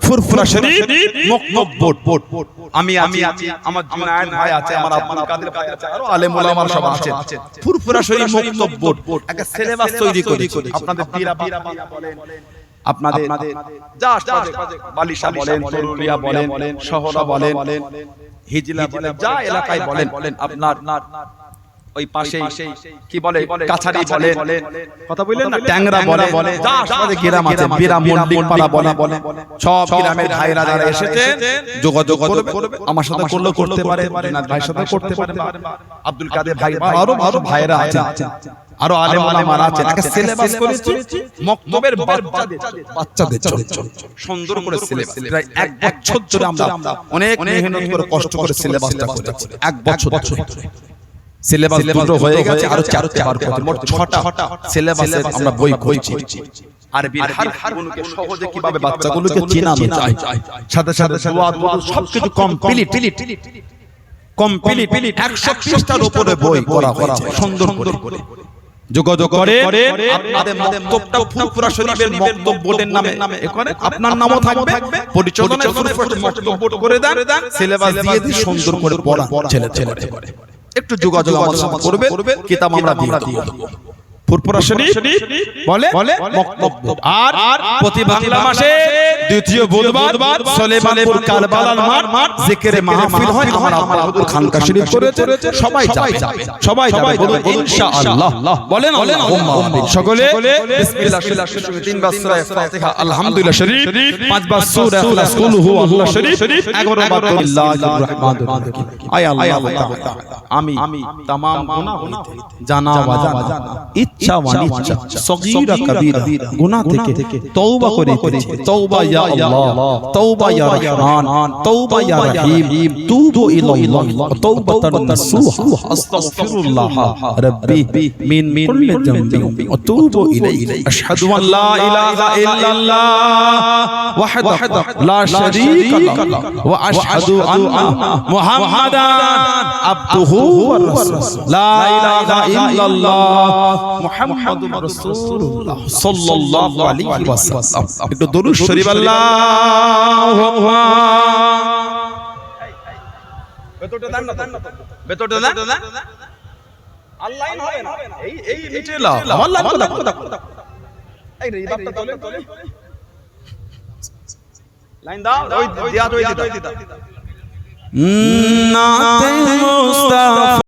ফুরফুরা শরীফ মক্তব বোর্ড আমি আছি আমার জুনায়েদ ভাই আছে আমার আব্দুল কাদের ভাই আছে আরো আলেম ওলামা সব আছে ফুরফুরা শরীফ মক্তব বোর্ড একটা সিলেবাস তৈরি করেছি আপনাদের পীরা বলেন আপনাদের যা বালিশা বলেন তরুলিয়া বলেন শহরা বলেন হিজলা বলেন যা এলাকায় বলেন আপনার ওই পাশে কি বলে কাছারি বলে কথা বললেন না ট্যাংরা বলে যা আমাদের গ্রাম আছে বিরাম মন্ডিক পাড়া বলে সব গ্রামের ভাইরা যারা এসেছে যোগাযোগ করবে আমার সাথে করতে পারে নাথ ভাইয়ের সাথে করতে পারে আব্দুল কাদের ভাই আরো ভাইরা আছে আরো আলেম ওলামা আছে একটা সিলেবাস করেছি মক্তবের বাচ্চাদের সুন্দর করে সিলেবাস প্রায় এক বছর ধরে আমরা অনেক মেহনত করে কষ্ট করে সিলেবাসটা করেছি এক বছর ধরে সিলেবাস দুটো হয়ে গেছে আর চার মোট 6টা সিলেবাসে আমরা বই করছি আরবির হারফগুলোকে সহজে কিভাবে বাচ্চাগুলোকে চেনানো যায় সাথে দোয়া সবকিছু কমপ্লিট 100 পৃষ্ঠার উপরে বই করা হয়েছে সুন্দর করে যোগাযোগ করে আপনাদের মক্তবটা ফুরফুরা শরীফের মক্তব বোর্ডের নামে এখানে আপনার নামও থাকবে পরিচালনায় ফুরফুরা মক্তব বোর্ড করে দেন সিলেবাস দিয়ে সুন্দর করে পড়া ছেলে একটু যোগাযোগ আমাদের সাথে করবে কিতাব আমরা দিয়ে দেব ফুরফুরা শরীফ বলে মক্তব আর প্রতি বাংলা মাসে দ্বিতীয় বুধবার সুলেমানপুর কারবালার মাঠ জিকিরে মাহফিল হয় আমার আব্বা হুজুর খানকা শরীফ করেছে সবাই যাবে বলুন ইনশাআল্লাহ বলেন আল্লাহুম্মা আমিন সকলে বিসমিল্লাহ শুরু 3 বার সূরা ফাতিহা আলহামদুলিল্লাহ শরীফ 5 বার সূরা ইখলাস কুল হু আল্লাহ শরীফ 11 বার বিসমিল্লাহির রহমানির রহিম আয় আল্লাহ তাআলা আমি तमाम গুনাহ হইতে জানা অজানা ইচ্ছা অনিচ্ছা সগীরা কবীরা গুনাহ থেকে তওবা করেছি তওবা ইয়া আল্লাহ তওবা ইয়া রহমান তওবা ইয়া রহিম তুবু ইলাল্লাহ তাওবাতান নাসুহা আস্তাগফিরুল্লাহ রাব্বি মিন কুল্লি যামবি ওয়া তুবু ইলাইহি আশহাদু আন লা ইলাহা ইল্লাল্লাহ ওয়াহদাহু লা শারীকা লাহু ওয়া আশহাদু আন্না মুহাম্মাদান আবদুহু ওয়া রাসূলুহু লা ইলাহা ইল্লাল্লাহ মুহাম্মাদুর রাসূলুল্লাহ সাল্লাল্লাহু আলাইহি ওয়াসাল্লাম একটু দরুদ শরীফ আল্লাহু আকবার বেতোটা না আল্লাহই হবে না এই মিটে লাও আল্লাহ কথা এই রে বাপটা তোলে লাইন দাও ওই দিয়া নাতে মুস্তাফা